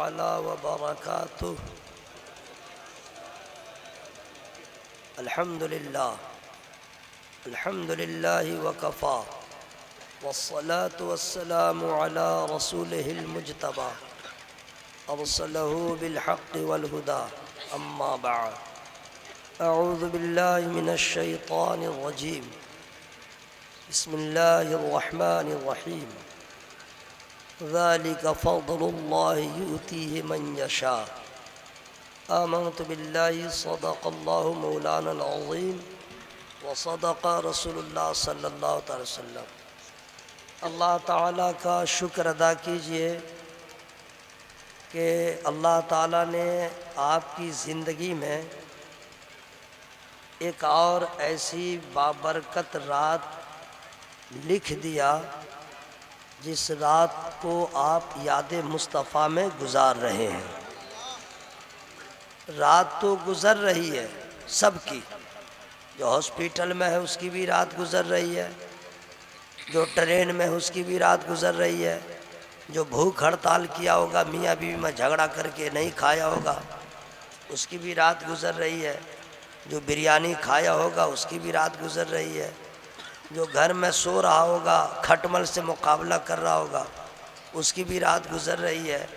ताला व बरकातुहू। अल्हम्दुलिल्लाह अल्हम्दुलिल्लाहि व कफ़ा वस्सलातु वस्सलामु अला रसूलिहिल मुज्तबा अरसलहू बिलहक़्क़ि वल हुदा अम्मा बअद। अऊज़ु बिल्लाहि मिनश शैतानिर रजीम। बिस्मिल्लाहिर रहमानिर रहीम। ज़ालिका फ़ज़्लुल्लाहि युअतीहि मन यशा। आमनतु बिल्लाहि सदक़ल्लाहु मौलानल अज़ीम व सदक़ रसूलुल्लाह सल्लल्लाहु अलैहि वसल्लम। अल्लाह ताला का शुक्र अदा कीजिए कि अल्लाह ताला ने आपकी ज़िंदगी में एक और ऐसी बाबरकत रात लिख दिया जिस रात को आप याद मुस्तफ़ा में गुजार रहे हैं। रात तो गुज़र रही है सबकी, जो हॉस्पिटल में है उसकी भी रात गुज़र रही है, जो ट्रेन में है उसकी भी रात गुज़र रही है, जो भूख हड़ताल किया होगा, मियाँ बीवी में झगड़ा करके नहीं खाया होगा उसकी भी रात गुज़र रही है, जो बिरयानी खाया होगा उसकी भी रात गुज़र रही है, जो घर में सो रहा होगा खटमल से मुकाबला कर रहा होगा उसकी भी रात गुज़र रही है।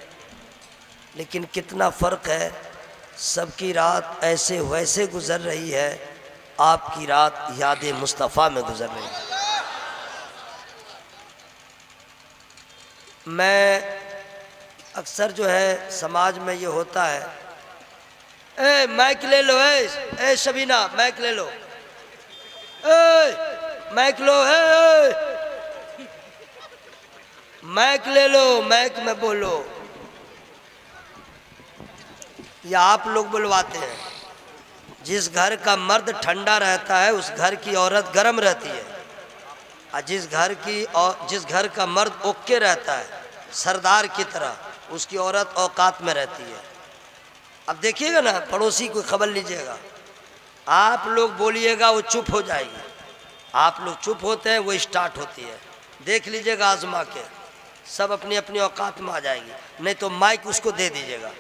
लेकिन कितना फ़र्क है, सबकी रात ऐसे वैसे गुज़र रही है, आपकी रात याद मुस्तफ़ा में गुज़र रही है। मैं अक्सर जो है समाज में ये होता है, ए माइक ले लो, ए शबीना माइक ले लो, ए माइक लो, है माइक ले लो, माइक में बोलो। या आप लोग बुलवाते हैं। जिस घर का मर्द ठंडा रहता है उस घर की औरत गर्म रहती है, और जिस घर का मर्द ओके रहता है सरदार की तरह, उसकी औरत औकात में रहती है। अब देखिएगा ना, पड़ोसी को खबर लीजिएगा, आप लोग बोलिएगा वो चुप हो जाएगी, आप लोग चुप होते हैं वो स्टार्ट होती है। देख लीजिएगा आजमा के, सब अपनी अपनी औकात में आ जाएगी, नहीं तो माइक उसको दे दीजिएगा।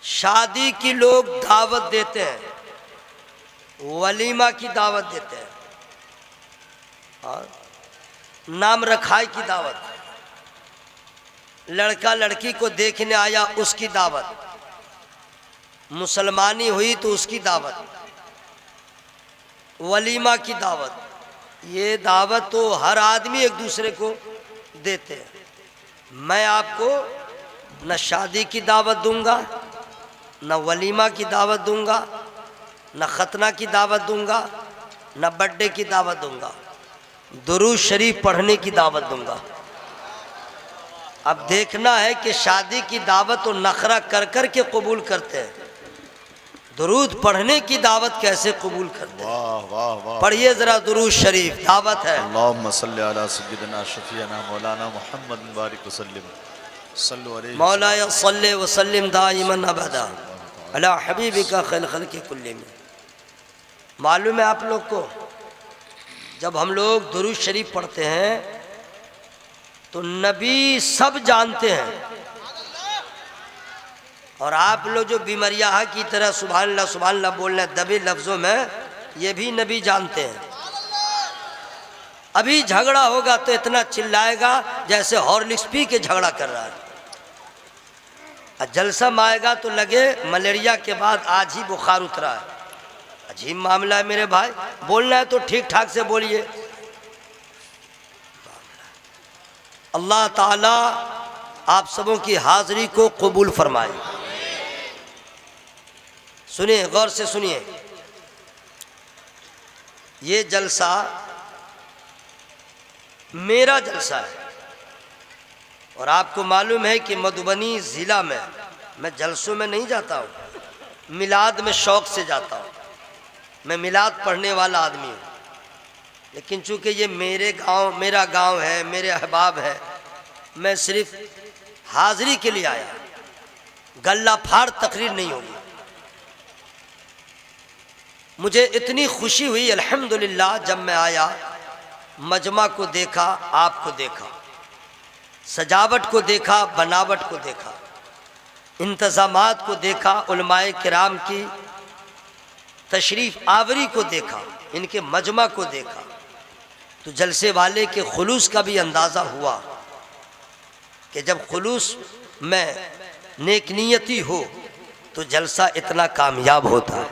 शादी की लोग दावत देते हैं, वलीमा की दावत देते हैं, और नाम रखाई की दावत, लड़का लड़की को देखने आया उसकी दावत, मुसलमानी हुई तो उसकी दावत, वलीमा की दावत। ये दावत तो हर आदमी एक दूसरे को देते हैं। मैं आपको न शादी की दावत दूंगा, न वलीमा की दावत दूंगा, न खतना की दावत दूंगा, न बर्थडे की दावत दूंगा, दुरूद शरीफ पढ़ने की दावत दूंगा। अब देखना है कि शादी की दावत तो नखरा कर कर के कबूल करते हैं, दुरूद पढ़ने की दावत कैसे कबूल करते हैं। वाह वाह वाह, पढ़िए जरा दुरूद शरीफ, दावत है। अल्लाहुम्मा सल्ली अला सय्यिदिना शफीअना मौलाना मुहम्मद मुबारक वसल्लम सल्लु अलैहि मौलाया सल्ले व सल्लिम दाइमन अबदा अला हबीबिका खैर खल्क़ि कुल्लिहिम। मालूम है आप लोग को, जब हम लोग दुरूद शरीफ पढ़ते हैं तो नबी सब जानते हैं, और आप लोग जो बीमारियाँ की तरह सुभान अल्लाह बोल रहे हैं दबे लफ्ज़ों में, ये भी नबी जानते हैं। अभी झगड़ा होगा तो इतना चिल्लाएगा जैसे हॉर्लिक्स पी के झगड़ा कर रहा है, और जलसा में आएगा तो लगे मलेरिया के बाद आज ही बुखार उतरा है। अजीब मामला है मेरे भाई, बोलना है तो ठीक ठाक से बोलिए। अल्लाह ताला आप सबों की हाज़िरी को कबूल फरमाए। सुनिए, गौर से सुनिए, ये जलसा मेरा जलसा है, और आपको मालूम है कि मधुबनी ज़िला में मैं जलसों में नहीं जाता हूँ, मिलाद में शौक़ से जाता हूँ। मैं मिलाद पढ़ने वाला आदमी हूँ, लेकिन चूँकि ये मेरा गांव है, मेरे अहबाब है, मैं सिर्फ हाज़िरी के लिए आया, गल्ला फाड़ तकरीर नहीं होगी। मुझे इतनी खुशी हुई अल्हम्दुलिल्लाह, जब मैं आया मजमा को देखा, आपको देखा, सजावट को देखा, बनावट को देखा, इंतज़ामात को देखा, उलमाए किराम की तशरीफ़ आवरी को देखा, इनके मजमा को देखा, तो जलसे वाले के खुलूस का भी अंदाज़ा हुआ कि जब खुलूस में नेक नियति हो तो जलसा इतना कामयाब होता है।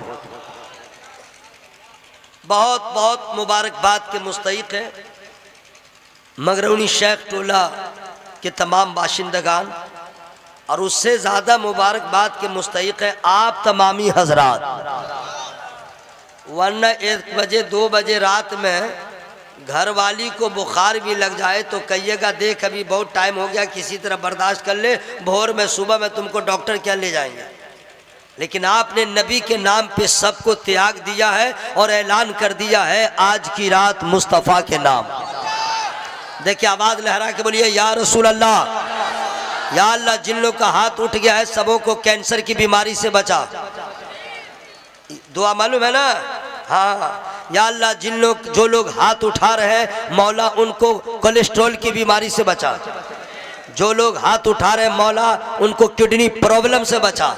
बहुत बहुत मुबारकबाद के मुस्तहिक़ है मगरौनी शेख टोला के तमाम बाशिंदगान, और उससे ज़्यादा मुबारकबाद के मुस्तहिक़ है आप तमामी हजरात। वरना 1 बजे 2 बजे रात में घर वाली को बुखार भी लग जाए तो कहिएगा देख अभी बहुत टाइम हो गया, किसी तरह बर्दाश्त कर ले, भोर में सुबह में तुमको डॉक्टर क्या ले जाएंगे। लेकिन आपने नबी के नाम पे सबको त्याग दिया है और ऐलान कर दिया है आज की रात मुस्तफ़ा के नाम। देखिए आवाज़ लहरा के बोलिए या रसूल अल्लाह, या अल्लाह जिन लोग का हाथ उठ गया है सबों को कैंसर की बीमारी से बचा। दुआ मालूम है ना? हाँ, या अल्लाह जो लोग हाथ उठा रहे हैं मौला उनको कोलेस्ट्रॉल की बीमारी से बचा। जो लोग हाथ उठा रहे हैं मौला उनको किडनी प्रॉब्लम से बचा।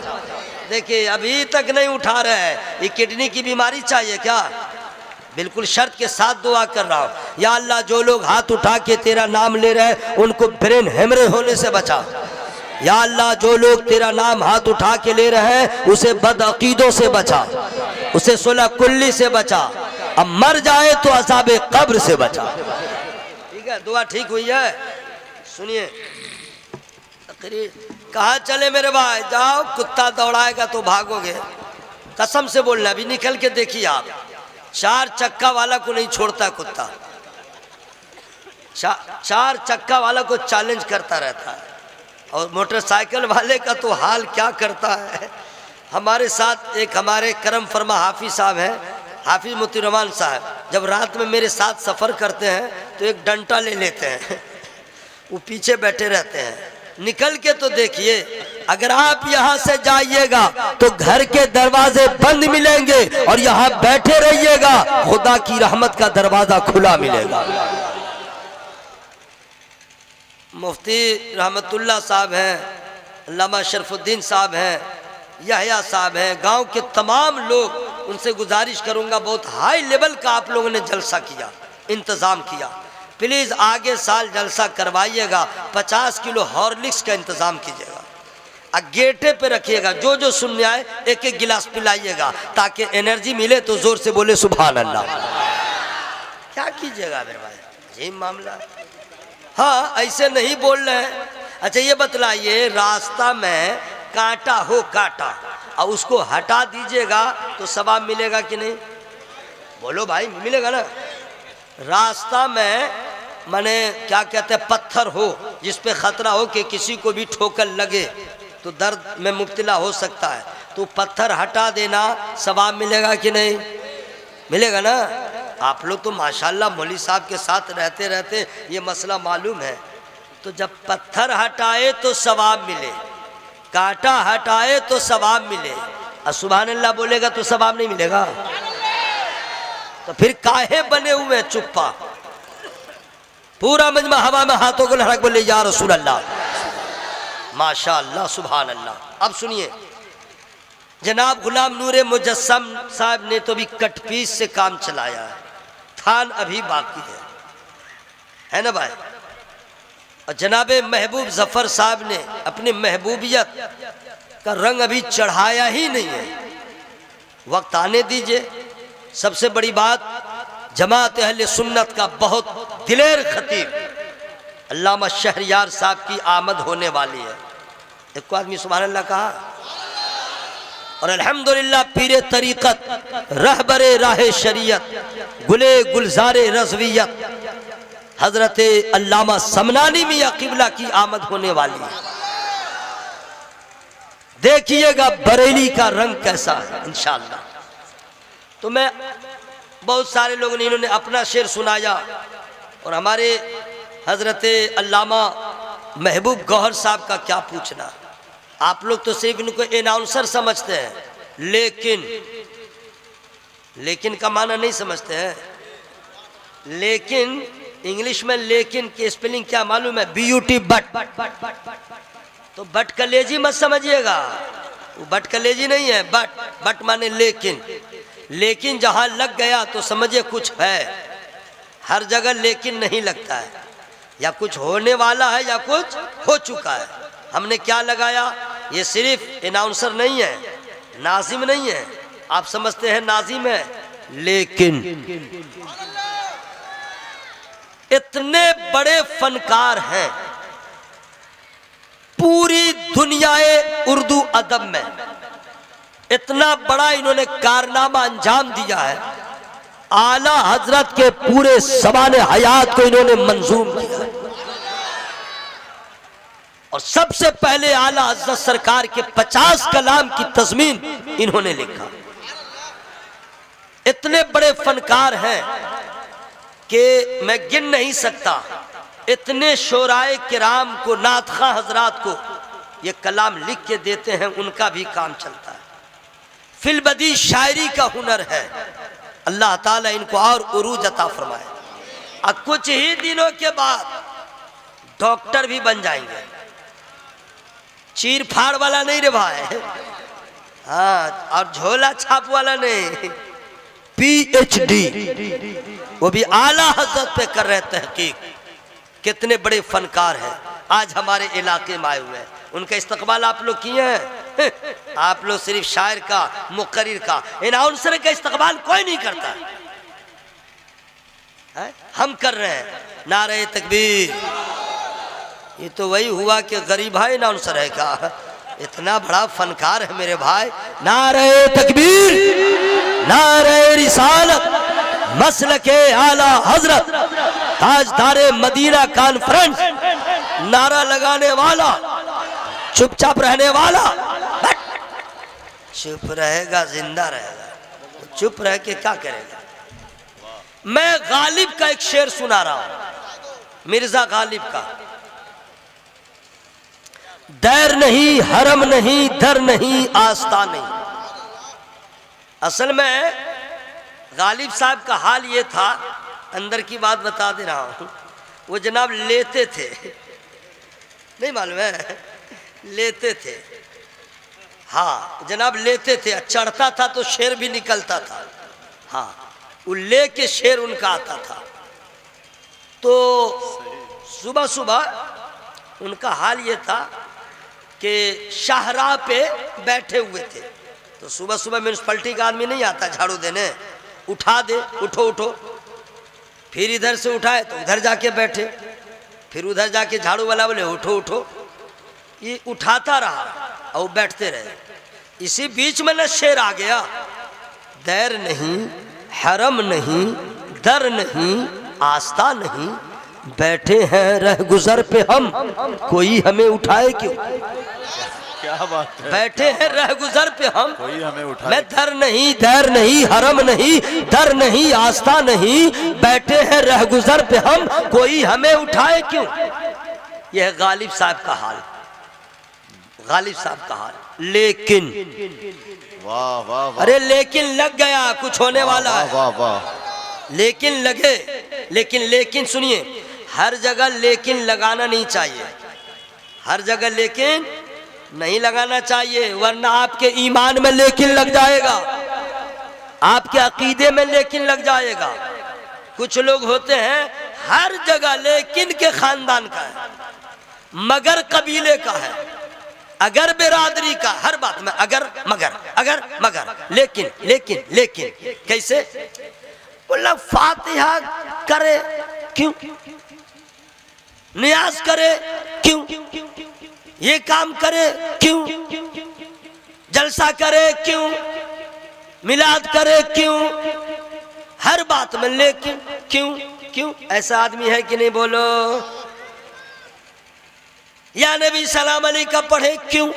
देखिए अभी तक नहीं उठा रहे हैं, ये किडनी की बीमारी चाहिए क्या? बिल्कुल शर्त के साथ दुआ कर रहा हूँ, या अल्लाह जो लोग हाथ उठा के तेरा नाम ले रहे हैं उनको ब्रेन हेमरेज होने से बचा। या अल्लाह जो लोग तेरा नाम हाथ उठा के ले रहे हैं उसे बदअकीदों से बचा, उसे सुलह कुल्ली से बचा, अब मर जाए तो अज़ाबे कब्र से बचा। ठीक है, दुआ ठीक हुई है। सुनिए कहाँ चले मेरे भाई, जाओ कुत्ता दौड़ाएगा तो भागोगे। कसम से बोलना, अभी निकल के देखिए आप, 4 चक्का वाला को नहीं छोड़ता कुत्ता, 4 चक्का वाला को चैलेंज करता रहता है, और मोटरसाइकिल वाले का तो हाल क्या करता है। हमारे साथ एक हमारे करम फरमा हाफिज साहब हैं, हाफिज मोती रहमान साहब, जब रात में मेरे साथ सफ़र करते हैं तो एक डंटा ले लेते हैं, वो पीछे बैठे रहते हैं। निकल के तो देखिए, अगर आप यहाँ से जाइएगा तो घर के दरवाजे बंद मिलेंगे और यहाँ बैठे रहिएगा खुदा की रहमत का दरवाजा खुला मिलेगा। मुफ्ती रहमतुल्लाह साहब हैं, अल्लामा शरफुद्दीन साहब हैं, यहया साहब हैं, गांव के तमाम लोग, उनसे गुजारिश करूंगा बहुत हाई लेवल का आप लोगों ने जलसा किया, इंतज़ाम किया, प्लीज़ आगे साल जलसा करवाइएगा। 50 किलो हॉर्लिक्स का इंतज़ाम कीजिएगा, गेटे पे रखिएगा, जो जो सुनने आए 1-1 गिलास पिलाइएगा ताकि एनर्जी मिले तो जोर से बोले सुभान अल्लाह। क्या कीजिएगा मेरे भाई, यही मामला है। हाँ ऐसे नहीं बोल रहे हैं। अच्छा ये बतलाइए, रास्ता में कांटा हो, कांटा, और उसको हटा दीजिएगा तो सवाब मिलेगा कि नहीं? बोलो भाई, मिलेगा ना? रास्ता में माने क्या कहते हैं, पत्थर हो जिस पे खतरा हो कि किसी को भी ठोकर लगे तो दर्द में मुब्तला हो सकता है, तो पत्थर हटा देना, सवाब मिलेगा कि नहीं? मिलेगा ना? आप लोग तो माशाल्लाह मौलवी साहब के साथ रहते रहते ये मसला मालूम है। तो जब पत्थर हटाए तो सवाब मिले, कांटा हटाए तो सवाब मिले, और सुभान अल्लाह बोलेगा तो सवाब नहीं मिलेगा? तो फिर काहे बने हुए चुप्पा? पूरा मजमा हवा में हाथों को लहरा के बोले या रसूल अल्लाह, माशाअल्लाह सुभान अल्लाह। अब सुनिए, जनाब गुलाम नूरे मुजस्सम साहब ने तो भी कटपीस से काम चलाया है, थान अभी बाकी है ना भाई? और जनाबे महबूब जफर साहब ने अपनी महबूबियत का रंग अभी चढ़ाया ही नहीं है, वक्त आने दीजिए। सबसे बड़ी बात, जमात अहले सुन्नत का बहुत दिलेर खतीब अल्लामा शहरियार साहब की आमद होने वाली है। एक को आदमी सुभान अल्लाह कहा, और अल्हम्दुलिल्लाह पीरे तरीक़त, रहबरे राहे शरीयत, गुले गुलजारे रज़वियत हजरत अल्लामा समनानी मियां किबला की आमद होने वाली है। देखिएगा बरेली का रंग कैसा है इंशाअल्लाह। तो मैं, बहुत सारे लोगों ने इन्होंने अपना शेर सुनाया, और हमारे हजरत अल्लामा महबूब गौहर साहब का क्या पूछना। आप लोग तो सिर्फ इनको एनाउंसर समझते हैं, लेकिन का माना नहीं समझते हैं। लेकिन इंग्लिश में लेकिन की स्पेलिंग क्या मालूम है? BUT, but. तो बट कलेजी मत समझिएगा, वो बट कलेजी नहीं है, बट माने लेकिन। लेकिन जहां लग गया तो समझिए कुछ है। हर जगह लेकिन नहीं लगता है, या कुछ होने वाला है या कुछ हो चुका है। हमने क्या लगाया? ये सिर्फ अनाउंसर नहीं है, नाजिम नहीं है। आप समझते हैं नाजिम है, लेकिन इतने बड़े फनकार हैं पूरी दुनियाए उर्दू अदब में, इतना बड़ा इन्होंने कारनामा अंजाम दिया है। आला हजरत के पूरे ज़माने हयात को इन्होंने मंजूम किया, और सबसे पहले आला हजरत सरकार के 50 कलाम की तज़मीन इन्होंने लिखा। इतने बड़े फनकार हैं कि मैं गिन नहीं सकता। इतने शोराए किराम को, नातखा हजरात को ये कलाम लिख के देते हैं, उनका भी काम चलता है। फिलबदी शायरी का हुनर है। अल्लाह ताला इनको और उरूज अता फरमाए। अब कुछ ही दिनों के बाद डॉक्टर भी बन जाएंगे। चीर फाड़ वाला नहीं रे भाई, हाँ, और झोला छाप वाला नहीं, PhD, वो भी आला हजरत पे कर रहे तहकीक। कितने बड़े फनकार हैं, आज हमारे इलाके में आए हुए हैं। उनका इस्तकबाल आप लोग किए हैं? आप लोग सिर्फ शायर का, मुकर्रिर का, अनाउंसर का इस्तकबाल कोई नहीं करता है? हम कर रहे हैं। नारे तकबीर। ये तो वही हुआ कि गरीब भाई अनाउंसर है का, इतना बड़ा फनकार है मेरे भाई। नारे तकबीर, नारे रिसालत, मसलके आला हजरत, ताजदारे मदीना कॉन्फ्रेंस, नारा लगाने वाला, चुपचाप रहने वाला, चुप रहेगा जिंदा रहेगा, चुप रह के क्या करेगा? मैं गालिब का एक शेर सुना रहा हूं, मिर्जा गालिब का। दैर नहीं, हरम नहीं, दर नहीं, आस्था नहीं। असल में गालिब साहब का हाल ये था, अंदर की बात बता दे रहा हूं। वो जनाब लेते थे, नहीं मालूम है, लेते थे। हाँ जनाब लेते थे, चढ़ता था तो शेर भी निकलता था। हाँ, वो ले के शेर उनका आता था। तो सुबह सुबह उनका हाल ये था कि शाहराह पे बैठे हुए थे। तो सुबह सुबह म्यूनसिपैलिटी का आदमी नहीं आता झाड़ू देने, उठा दे, उठो उठो, फिर इधर से उठाए तो उधर जाके बैठे, फिर उधर जाके झाड़ू वाला बोले उठो उठो, ये उठाता रहा और बैठते रहे। इसी बीच में न शेर आ गया। दैर नहीं, हरम नहीं, दर नहीं, आस्था नहीं, बैठे हैं रह गुजर पे हम, कोई हमें उठाए क्यों? क्या बात है? बैठे हैं रह गुजर पे हम, कोई हमें उठाए। मैं दर नहीं, दैर नहीं, हरम नहीं, दर नहीं, आस्था नहीं, बैठे हैं रह गुजर पे हम, कोई हमें उठाए क्यों? यह है गालिब साहब का हाल, गालिब साहब का हाल। लेकिन वाह वाह वाह, अरे लेकिन लग गया, कुछ होने वाला है। वाह वाह, लेकिन लगे, लेकिन सुनिए, हर जगह लेकिन लगाना नहीं चाहिए, हर जगह लेकिन नहीं लगाना चाहिए, वरना आपके ईमान में लेकिन लग जाएगा, आपके अकीदे में लेकिन लग जाएगा। कुछ लोग होते हैं हर जगह लेकिन के खानदान का है, मगर कबीले का है, अगर बिरादरी का, हर बात में अगर मगर, अगर मगर, लेकिन लेकिन लेकिन। कैसे? बोला फातिहा करे क्यों, नियाज करे क्यों, ये काम करे क्यों, जलसा करे क्यों, मिलाद करे क्यों, हर बात में लेकिन क्यों क्यों। ऐसा आदमी है कि नहीं? बोलो। या नबी सलाम अलैका पढ़े क्यों?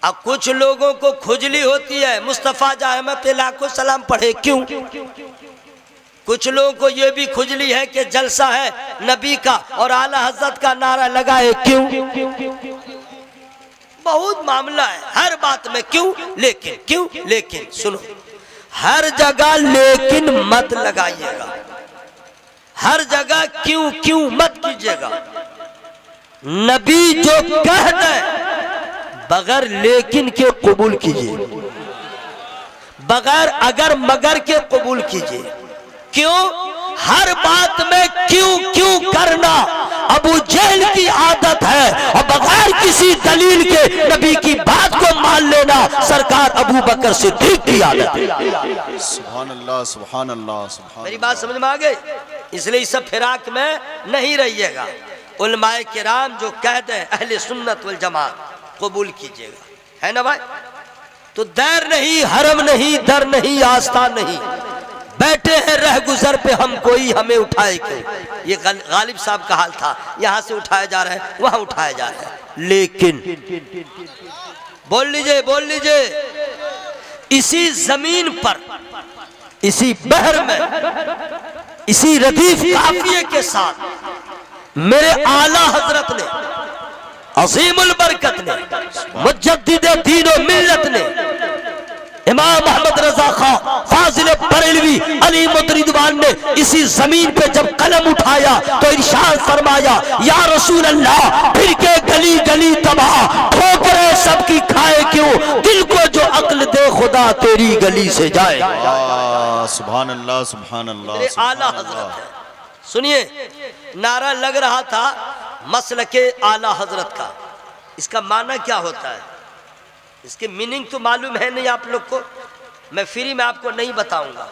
अब कुछ लोगों को खुजली होती है, मुस्तफ़ा अहमद पे लाखों सलाम पढ़े क्यों? कुछ लोगों को ये भी खुजली है कि जलसा है नबी का और आला हजरत का नारा लगाए क्यों? बहुत मामला है, हर बात में क्यों लेकिन, क्यों लेकिन। सुनो, हर जगह लेकिन मत लगाइएगा, हर जगह क्यों क्यों मत कीजिएगा। नबी जो कह दे बगैर लेकिन के कबूल कीजिए, बगैर अगर मगर के कबूल कीजिए। क्यों? हर बात में क्यों क्यों करना अबू जहल की आदत है, और बगैर किसी दलील के नबी की बात को मान लेना सरकार अबू बकर सिद्दीक की आदत है। सुभान अल्लाह, सुभान अल्लाह, सुभान। मेरी बात समझ में आ गई? इसलिए इस फिराक में नहीं रहिएगा। उलमाए किराम जो कह दे अहले सुन्नत वल जमात कबूल कीजिएगा, है ना भाई? तो दैर नहीं, हरम नहीं, दर नहीं, आस्था नहीं, बैठे हैं रह गुजर पे हम, कोई हमें उठाए क्यों। ये गालिब साहब का हाल था, यहां से उठाया जा रहा है, वहां उठाया जा रहा है। लेकिन बोल लीजिए, बोल लीजिए, इसी जमीन पर, इसी बहर में, इसी रदीफ काफिये के साथ मेरे आला हजरत ने, अजीमुल बरकत ने, मुजद्दिद दीन व मिल्लत ने, इमाम मोहम्मद रजा खां फाजिल बरेलवी अली मुतरिदवान ने इसी जमीन पे जब कलम उठाया तो इरशाद फरमाया, या रसूल अल्लाह फिर के गली गली तबाह, ठोकरे सबकी खाए क्यों, दिल को जो अक्ल दे खुदा तेरी गली से जाए। सुभान अल्लाह, सुभान अल्लाह। आला हजरत है। सुनिए, नारा लग रहा था मसलके आला हजरत का, इसका माना क्या होता है? इसके मीनिंग तो मालूम है नहीं आप लोग को, मैं फ्री में आपको नहीं बताऊंगा।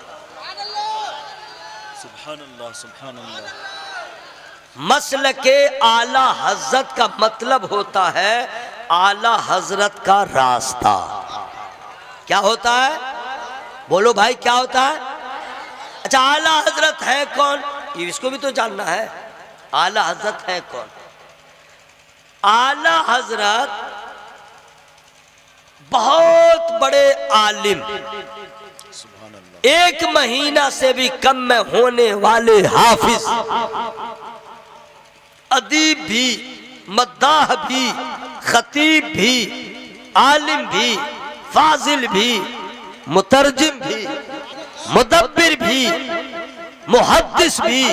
सुभान अल्लाह, सुभान अल्लाह। मसलके आला हजरत का मतलब होता है आला हजरत का रास्ता। क्या होता है? बोलो भाई, क्या होता है? अच्छा, आला हजरत है कौन, ये इसको भी तो जानना है। आला हजरत है कौन? आला हजरत बहुत बड़े आलिम, एक महीना से भी कम में होने वाले हाफिज, अदीब भी, मद्दाह भी, खतीब भी, आलिम भी, फाजिल भी, मुतरजिम भी, मुदब्बिर भी, मुहद्दिस भी,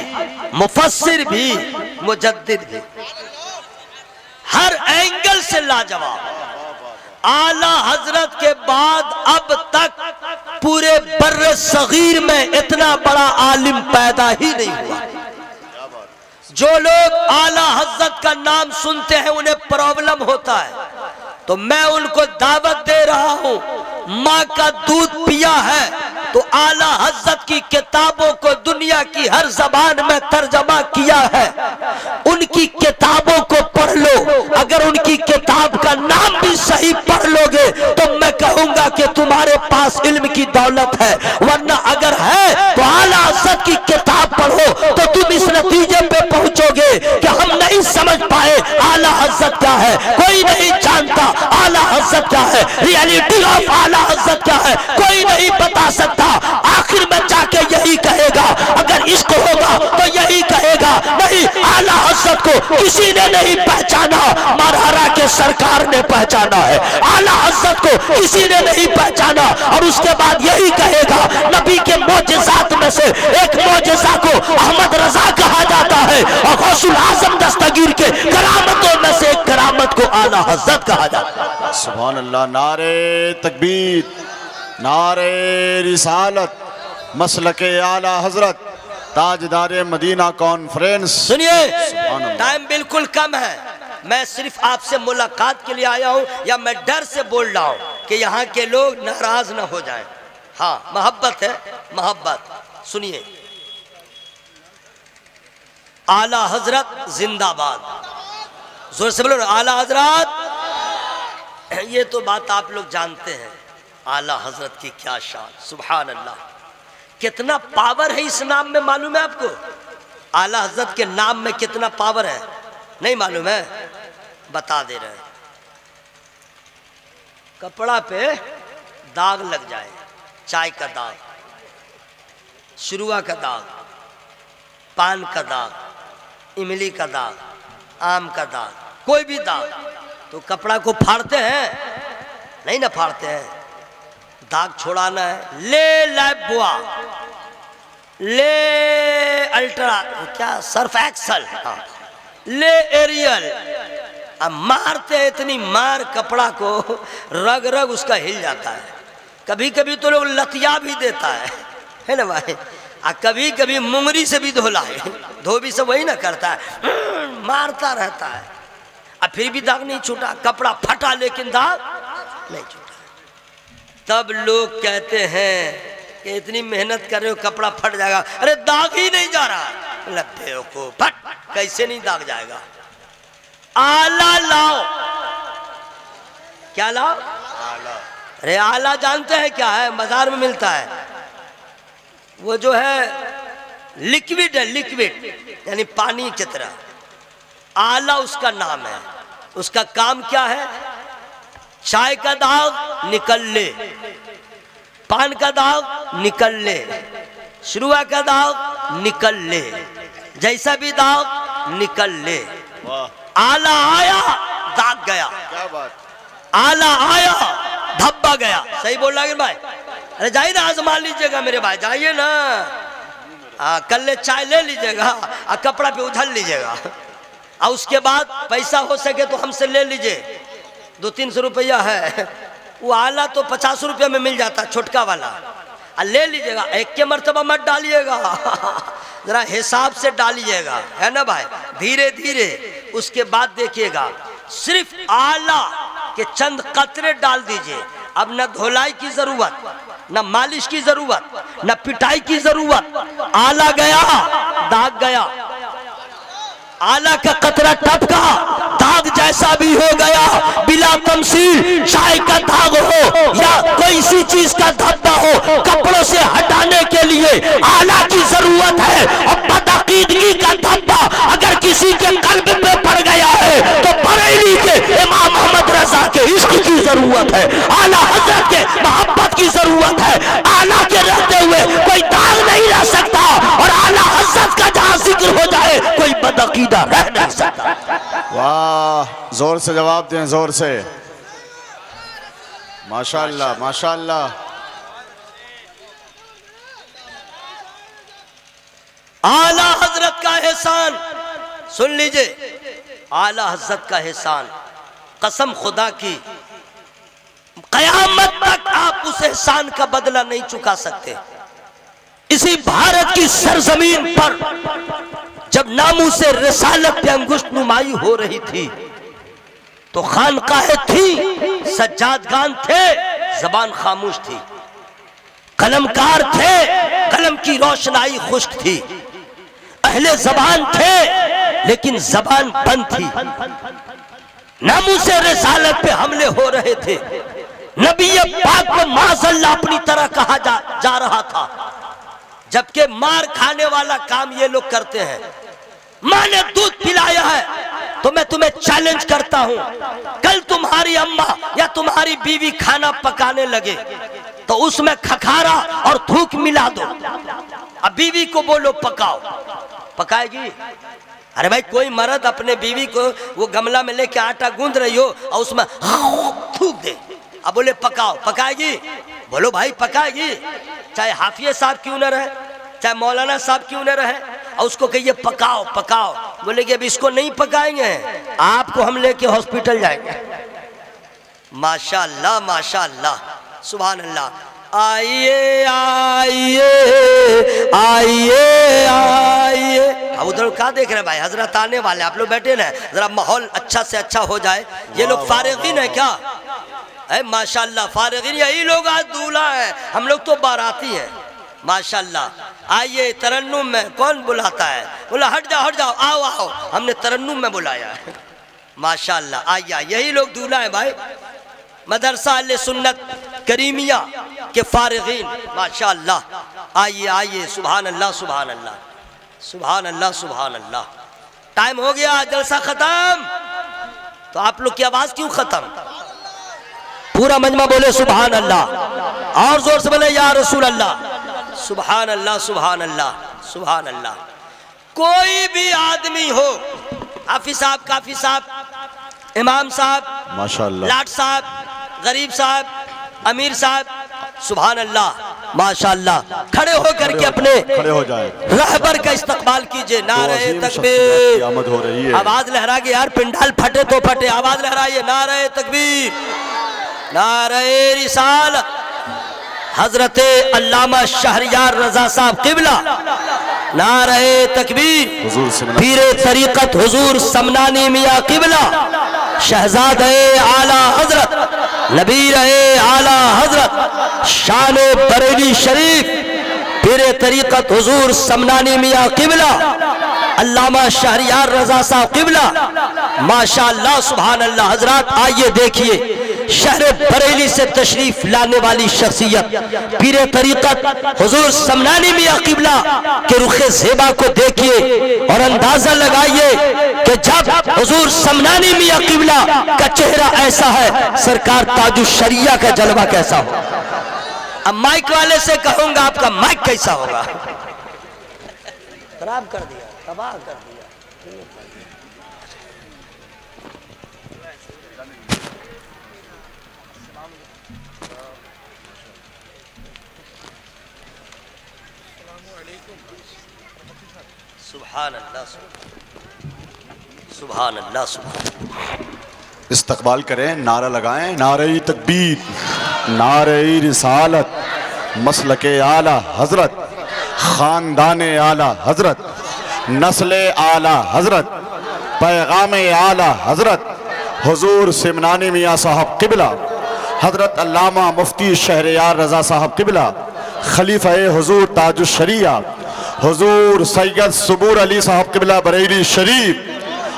मुफस्सिर भी, मुजद्दिद भी, हर एंगल से लाजवाब। आला हजरत के बाद अब तक पूरे बर्रे सगीर में इतना बड़ा आलिम पैदा ही नहीं हुआ। जो लोग आला हजरत का नाम सुनते हैं उन्हें प्रॉब्लम होता है, तो मैं उनको दावत दे रहा हूं, माँ का दूध पिया है तो आला हजरत की किताबों को दुनिया की हर जबान में तर्जमा किया है, उनकी किताबों को पढ़ लो। अगर उनकी किताब का नाम भी सही पढ़ लोगे तो मैं कहूंगा कि तुम्हारे पास इल्म की दौलत है, वरना अगर है तो आला हजरत की किताब पढ़ो तो तुम इस नतीजे पे पहुंचोगे कि हम नहीं समझ पाए आला हजरत क्या है, कोई नहीं जानता आला हजरत क्या है, रियलिटी ऑफ आला हजरत क्या है कोई नहीं बता सकता। आखिर में जाके यही कहेगा, अगर इश्क होगा तो यही कहेगा, नहीं आला हजरत को किसी ने नहीं पहचाना, मरहरा के सरकार ने पहचाना है। आला हजरत को किसी ने नहीं पहचाना, और उसके बाद यही कहेगा, नबी के मोजेज़ात में से एक मोजेज़ा को अहमद रजा कहा जाता है, और गौसुल आजम दस्तगीर के करामतों में से एक करामत को आला हजरत कहा जाता है। सुभान अल्लाह। नारे तकबीर, नारे रिसालत, मसलके आला हजरत, ताजदार मदीना कॉन्फ्रेंस। सुनिए, टाइम बिल्कुल कम है, मैं सिर्फ आपसे मुलाकात के लिए आया हूं, या मैं डर से बोल रहा हूं कि यहाँ के लोग नाराज ना हो जाएं। हाँ, मोहब्बत है, मोहब्बत। सुनिए, आला हजरत जिंदाबाद, जोर से बोलो आला हजरत। ये तो बात आप लोग जानते हैं, आला हजरत की क्या शान, सुभान अल्लाह। कितना पावर है इस नाम में, मालूम है आपको? आला हजरत के नाम में कितना पावर है, नहीं मालूम है? बता दे रहे हैं। कपड़ा पे दाग लग जाए, चाय का दाग, शुरुआ का दाग, पान का दाग, इमली का दाग, आम का दाग, कोई भी दाग, तो कपड़ा को फाड़ते हैं? नहीं ना फाड़ते हैं। दाग छोड़ाना है, ले लाइफ बुआ, ले अल्ट्रा क्या सर्फ एक्सल, हाँ, ले एरियल। अब मारते इतनी मार कपड़ा को रग रग उसका हिल जाता है। कभी कभी तो लोग लतिया भी देता है ना भाई। कभी कभी मुंगरी से भी धोला है, धोबी से वही ना करता है, मारता रहता है। अब फिर भी दाग नहीं छूटा, कपड़ा फटा लेकिन दाग नहीं छूटा। तब लोग कहते हैं कि इतनी मेहनत कर रहे हो कपड़ा फट जाएगा, अरे दाग ही नहीं जा रहा। लगते हो को फट, कैसे नहीं दाग जाएगा। आला लाओ, क्या लाओ? आला। अरे आला जानते हैं क्या है? बाजार में मिलता है वो जो है लिक्विड है, लिक्विड यानी पानी की तरह। आला उसका नाम है। उसका काम क्या है? चाय का दाग निकल ले, पान का दाग निकल ले, शुरुआ का दाग निकल ले, जैसा भी दाग निकल ले। आला आया दाग गया, क्या बात। आला आया धब्बा गया। सही बोल रहा है भाई? अरे जाइए ना, आजमा लीजिएगा मेरे भाई, जाइए ना। कल चाय ले लीजिएगा और कपड़ा पे उछल लीजिएगा, और उसके बाद पैसा हो सके तो हमसे ले लीजिए, 200-300 रुपया है। वो आला तो 50 रुपये में मिल जाता, छोटका वाला, ले लीजिएगा। एक के मर्तबा मत डालिएगा, जरा हिसाब से डालिएगा, है ना भाई? धीरे धीरे। उसके बाद देखिएगा, सिर्फ आला के चंद कतरे डाल दीजिए। अब न धुलाई की जरूरत, न मालिश की जरूरत, न पिटाई की जरूरत। आला गया दाग गया, आला का कतरा टपका दाग जैसा भी हो गया, बिला तमसील। चाय का दाग हो या कोई सी चीज का धब्बा हो, कपड़ों से हटाने के लिए आला की जरूरत है। और बदअकीदगी का धब्बा अगर किसी के कल्ब पे पड़ गया है तो बरेली के इमाम मोहम्मद रजा के इश्क की जरूरत है, आला हजरत के मोहब्बत की जरूरत है। आला के रहते हुए कोई दाग नहीं रह सकता, और आला हजरत का जहां जिक्र हो जाए कोई बदअकीदा रह नहीं सकता। वाह, जोर से जवाब दें, जोर से। माशाअल्लाह, माशाअल्लाह। आला हजरत का एहसान सुन लीजिए, आला हजरत का एहसान, कसम खुदा की, कयामत तक आप उस एहसान का बदला नहीं चुका सकते। इसी भारत की सरजमीन पर जब नामू से रिसालत पे अंगुष्ठ नुमाई हो रही थी तो खानकाहें थी, सज्जादगान थे, जबान खामोश थी, कलमकार थे, कलम की रोशनाई खुश्क थी, अहले जबान थे लेकिन जबान बंद थी। नामू से रिसालत पे हमले हो रहे थे, नबी पाक को माज़अल्लाह अपनी तरह कहा जा रहा था, जबकि मार खाने वाला काम ये लोग करते हैं। माँ ने दूध पिलाया है तो मैं तुम्हें चैलेंज करता हूं, कल तुम्हारी अम्मा या तुम्हारी बीवी खाना पकाने लगे तो उसमें खखारा और थूक मिला दो, अब बीवी को बोलो पकाओ, पकाएगी? अरे भाई, कोई मर्द अपने बीवी को वो गमला में लेके आटा गूंद रही हो और उसमें थूक दे, अब बोले पकाओ, पकाएगी? बोलो भाई पकाएगी। चाहे हाफिज साहब क्यों न रहे, चाहे मौलाना साहब क्यों न रहे, और उसको कहिए पकाओ पकाओ, बोले कि अब इसको नहीं पकाएंगे, आपको हम लेके हॉस्पिटल जाएंगे। माशाअल्लाह, माशाअल्लाह, सुभान अल्लाह। आइए आइए आइए आइए। अब उधर क्या देख रहे हैं भाई? हजरत आने वाले, आप लोग बैठे ना, जरा माहौल अच्छा से अच्छा हो जाए। ये लोग फारिगीन है क्या? है माशाअल्लाह, फारिगीन यही लोग आज दूल्हा है, हम लोग तो बाराती हैं। माशाअल्लाह। आइए, तरन्नुम में कौन बुलाता है? बोला हट जाओ, आओ आओ, हमने तरन्नुम में बुलाया है। माशाअल्लाह, आइए, यही लोग दूल्हा है भाई, मदरसा अहले सुन्नत करीमिया के फारिगीन। माशाअल्लाह, आइए आइए, सुभान अल्लाह, सुभान अल्लाह, सुभान अल्लाह, सुभान अल्लाह। टाइम हो गया, जलसा खत्म। तो आप लोग की आवाज क्यों खत्म? पूरा मजमा बोले सुभान अल्लाह, और जोर से बोले या रसूल अल्लाह। सुभान अल्लाह, सुभान अल्लाह, सुभान अल्लाह। कोई भी आदमी हो, हाफिज साहब, काफी साहब, इमाम साहब, माशाअल्लाह, लाट साहब, गरीब साहब, अमीर साहब, सुभान अल्लाह, माशाअल्लाह। खड़े होकर के अपने खड़े हो जाए, रहबर का इस्तकबाल कीजिए। नारे अजीम शख्सियत तकबीर, की आमद हो रही है। आवाज लहरा के यार, पिंडाल फटे तो फटे, आवाज लहराइए। नारे तकबीर, नारे रिसालत। हजरते अल्लामा शहरियार रजा साहब किबला, नारे तकबीर। हुजूर से पीरे तरीकत हुजूर समनानी मियाँ किबला, शहजादे आला हजरत नबीर आला हजरत शान बरेली शरीफ, पीरे तरीकत हुजूर समनानी मियाँ किबला, अल्लामा शहरियार रजा साहब किबला। माशाअल्लाह सुभान अल्लाह। हजरात आइए देखिए, शहर बरेली से तशरीफ लाने वाली शख्सियत पीरे तरीकत हुजूर समनानी मियाँ किबला के रुखे ज़ेबा को देखिए और अंदाजा लगाइए कि जब हुजूर समनानी मियाँ किबला का चेहरा ऐसा है, सरकार ताजुश शरिया का जलवा कैसा हो। अब माइक वाले से कहूंगा आपका माइक कैसा होगा। खराब कर दिया, तबाह कर दिया। सुभान अल्लाह, सुभान अल्लाह, सुभान। इस्तकबाल करें, नारा लगाएं, नारे तकबीर, नारे रिसालत, मसलके आला हजरत, खानदान आला हजरत, नस्ल आला हजरत, पैगाम आला हजरत, हुजूर सिमनानी मियाँ साहब किबला, हजरत अल्लामा मुफ्ती शहरियार रजा साहब किबला, खलीफा हुजूर ताजुश शरिया हुजूर सैयद सबूर अली साहब किबला बरेली शरीफ,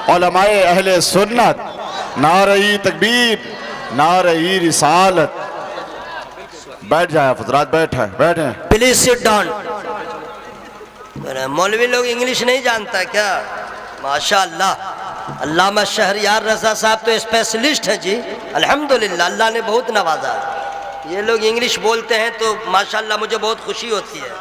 उलमाए अहले सुन्नत, नारे तकबीर, नारे रिसालत। बैठ जाए हजरात, बैठे प्लीज सिट डाउन। मौलवी लोग इंग्लिश नहीं जानता क्या? माशाअल्लाह। अल्लामा शहरियार रजा साहब तो स्पेशलिस्ट हैं जी, अल्हम्दुलिल्लाह। अल्लाह ने बहुत नवाजा। ये लोग इंग्लिश बोलते हैं तो माशाअल्लाह मुझे बहुत खुशी होती है,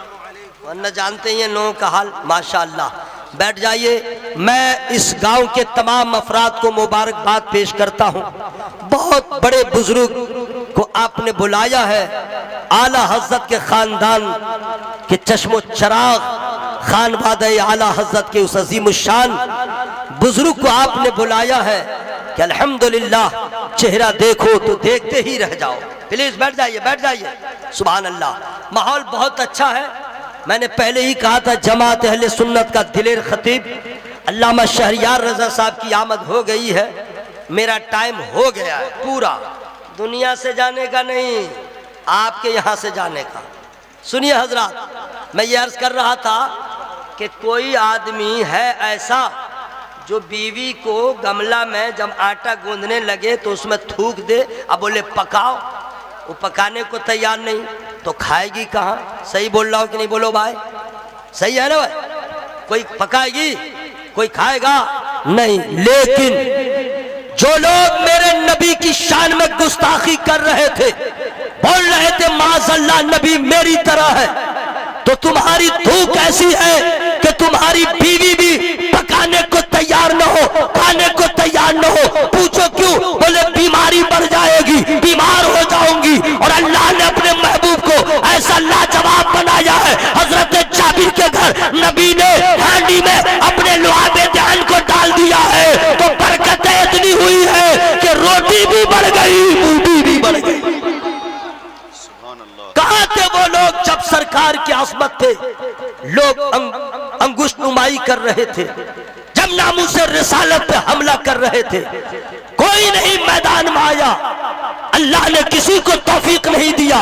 वरना जानते ही हैं लोगों का हाल। माशाअल्लाह। बैठ जाइए। मैं इस गांव के तमाम अफराद को मुबारकबाद पेश करता हूं। बहुत बड़े बुजुर्ग को आपने बुलाया है, आला हजरत के खानदान के चश्मो चराग खानवादे आला हजरत के उस अजीम शान बुजुर्ग को आपने बुलाया है कि अल्हम्दुलिल्लाह चेहरा देखो तो देखते ही रह जाओ। प्लीज बैठ जाइए, बैठ जाइए। सुभान अल्लाह। माहौल बहुत अच्छा है। मैंने पहले ही कहा था, जमात अहले सुन्नत का दिलेर खतीब अल्लामा शहरियार रजा साहब की आमद हो गई है। मेरा टाइम हो गया है पूरा, दुनिया से जाने का नहीं, आपके यहाँ से जाने का। सुनिए हजरात, मैं ये अर्ज कर रहा था कि कोई आदमी है ऐसा जो बीवी को गमला में जब आटा गूंदने लगे तो उसमें थूक दे, अब बोले पकाओ, वो पकाने को तैयार नहीं तो खाएगी कहाँ? सही बोल रहा हो कि नहीं? बोलो भाई, सही है ना भाई? कोई पकाएगी, कोई खाएगा नहीं। लेकिन जो लोग मेरे नबी की शान में गुस्ताखी कर रहे थे, बोल रहे थे माज़अल्लाह नबी मेरी तरह है, तो तुम्हारी धूप ऐसी है कि तुम्हारी बीवी भी पकाने को तैयार न हो, खाने को तैयार न हो। पूछो क्यों? बोले बीमारी बढ़ जाएगी, बीमार हो जाऊंगी। और अल्लाह ने अपने महबूब को ऐसा लाजवाब बनाया है। हजरत जाबिर के घर नबी ने हांडी में अपने लुआबे ध्यान को डाल दिया है, तो बरकतें इतनी हुई है कि रोटी भी बढ़ गई, मूवी भी बढ़ गई। कहाँ थे वो लोग जब सरकार की आसमत थे? लोग अंगुष्ठ नुमाई कर रहे थे, जब नामूसे रिसालत पे हमला कर रहे थे। कोई नहीं मैदान में आया, अल्लाह ने किसी को तौफीक नहीं दिया।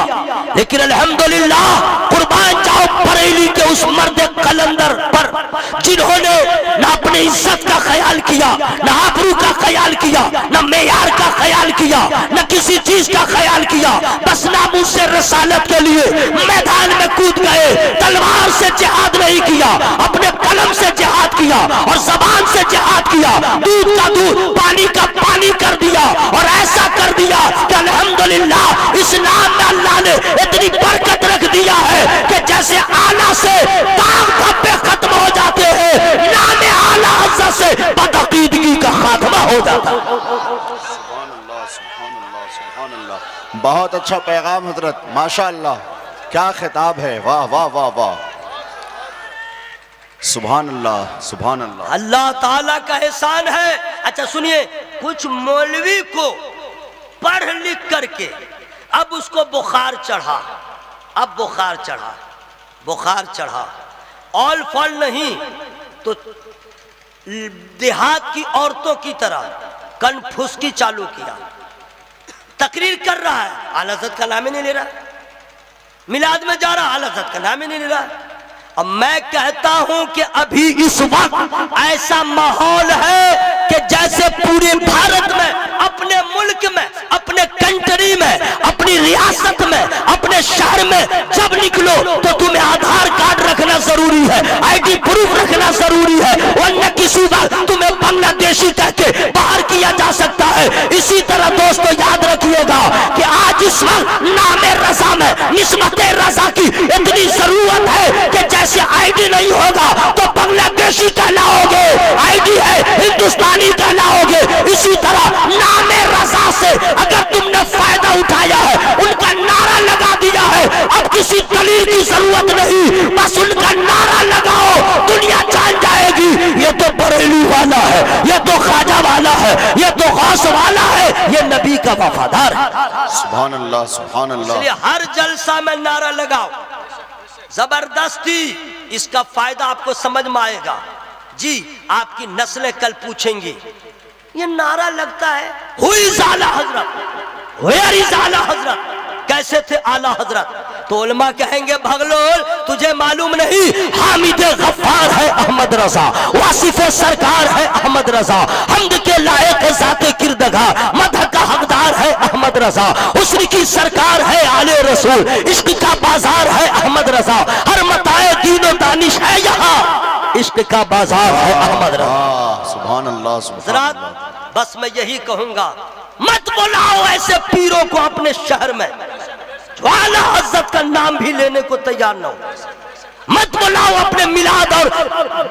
लेकिन अल्हम्दुलिल्लाह, कुर्बान जाओ बरेली के उस मर्द कलंदर पर जिन्होंने न अपनी इज्जत का ख्याल किया, न आबरू का ख्याल किया, न मेयार का ख्याल किया, न किसी चीज का ख्याल किया। बस नामूसे रिसालत के लिए मैदान में कूद गए। तलवार से जिहाद नहीं किया, अपने कलम से जिहाद किया और जबान से जिहाद किया। दूध का दूध, पानी का पानी कर दिया और ऐसा कर दिया कि अल्हम्दुलिल्लाह इस्लाम में अल्लाह ने इतनी बरकत रख दिया है कि जैसे आला से दाग धब्बे खत्म हो जाते हैं, नाम आला हज़रत से बदअकीदगी का खात्मा हो जाता है। बहुत अच्छा पैगाम हजरत, माशाअल्लाह। क्या खिताब है, वाह वाह वाह वाह, सुभान अल्लाह सुभान अल्लाह। अल्लाह ताला का एहसान है। अच्छा सुनिए, कुछ मौलवी को पढ़ लिख करके अब उसको बुखार चढ़ा, अब बुखार चढ़ा, बुखार चढ़ा, ऑल फॉल नहीं तो देहात की औरतों की तरह कनफुसकी चालू किया, तकरीर कर रहा है, आला हज़रत का नाम ही नहीं ले रहा, मिलाद में जा रहा, आला हज़रत का नाम ही नहीं ले रहा। अब मैं कहता हूं कि अभी इस वक्त ऐसा माहौल है कि जैसे पूरे भारत में, अपने मुल्क में, अपने कंट्री में, अपनी रियासत में, अपने शहर में जब निकलो तो तुम्हें आधार कार्ड रखना जरूरी है, आईडी प्रूफ रखना जरूरी है, वरना किसी बात तुम्हें बांग्लादेशी कह के बाहर किया जा सकता है। इसी तरह दोस्तों याद रखिएगा कि आज इस वक्त नामे रजा में निस्बत रजा की इतनी जरूरत है कि जैसे आईडी नहीं होगा तो बांग्लादेशी कहलाओगे, आईडी है हिंदुस्तानी कहलाओगे। इसी तरह नामे रजा से अगर तुमने फायदा उठाया है, उनका नारा लगा दिया है, अब किसी दलील की जरूरत नहीं, बस उनका नारा लगाओ, दुनिया जान जाएगी ये तो बरेली वाला है, ये तो ख्वाजा वाला है, ये तो गौस वाला है, ये नबी का वफादार है। सुभान अल्लाह सुभान अल्लाह। इसलिए हर जलसा में नारा लगाओ जबरदस्ती, इसका फायदा आपको समझ में आएगा जी। आपकी नस्लें कल पूछेंगी ये नारा लगता है, हुई आला हजरत, वेयर इज आला हजरत, कैसे थे आला हजरत? तो उलमा कहेंगे भगलोल तुझे मालूम नहीं, हामिद गफ्फार है अहमद रजा, वासिफ सरकार है अहमद रजा, हमद के लायक ज़ाते किरदगार, मदह का हकदार है अहमद रजा, हुस्न की सरकार है आले रसूल, इश्क का बाजार है अहमद रजा, हर मताए दीनो दानिश है यहाँ, इश्क का बाजार है अहमद रजा। सुभान अल्लाह सुभान अल्लाह। बस मैं यही कहूंगा, मत बुलाओ ऐसे पीरों को अपने शहर में जो आला हज़रत का नाम भी लेने को तैयार न हो, मत बुलाओ अपने मिलाद और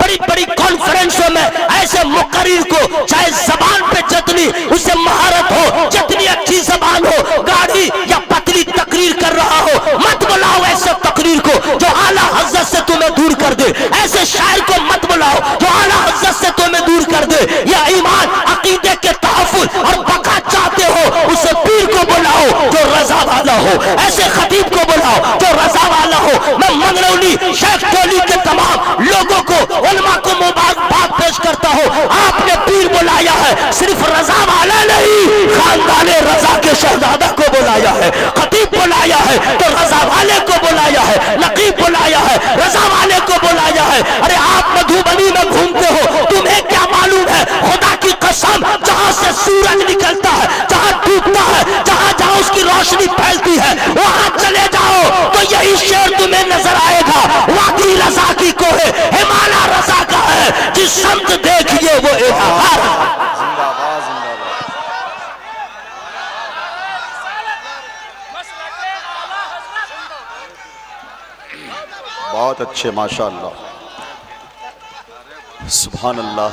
बड़ी बड़ी कॉन्फ्रेंसों में ऐसे मुकर्रिर को, चाहे जबान पे जितनी उसे महारत हो, जितनी अच्छी जबान हो, गाढ़ी या पतली तकरीर कर रहा हो, मत बुलाओ ऐसे तकरीर को जो आला हज़रत से तुम्हें दूर कर दे, ऐसे शायर को मत बुलाओ जो आला हज़रत से तुम्हें दूर कर दे। या ईमान अकीदे के तहफ़्फ़ुज़ और बका चाहते हो, उसे पीर को बुलाओ जो रजा वाला हो, ऐसे खतीब को बुलाओ जो रजा वाला हो। मैं मंगरौली शेख टोली के तमाम लोगों को, उलमा को मुबारकबाद पेश करता हूँ, आपने पीर बुलाया है, सिर्फ रजा वाला नहीं, खानदाने रजा के शहजादा को बुलाया है, खतीब बुलाया है तो रजा वाले को बुलाया है, नकीब बुलाया है, रजा वाले को बुलाया है। अरे आप मधुबनी में घूमते हो, तुम्हें क्या मालूम है, खुदा की कसम जहाँ से सूरज निकलता है, जहाँ डूबता है, जहाँ जहाँ उसकी रोशनी फैलती है, वहाँ चले जाओ तो यही शेर तुम्हें नजर आएगा, वाकई रजा की को है, हिमालय रजा का है, जिस संत देखिए वो इज़हार है। जिंदाबाद जिंदाबाद। बहुत अच्छे माशाअल्लाह, सुभान अल्लाह।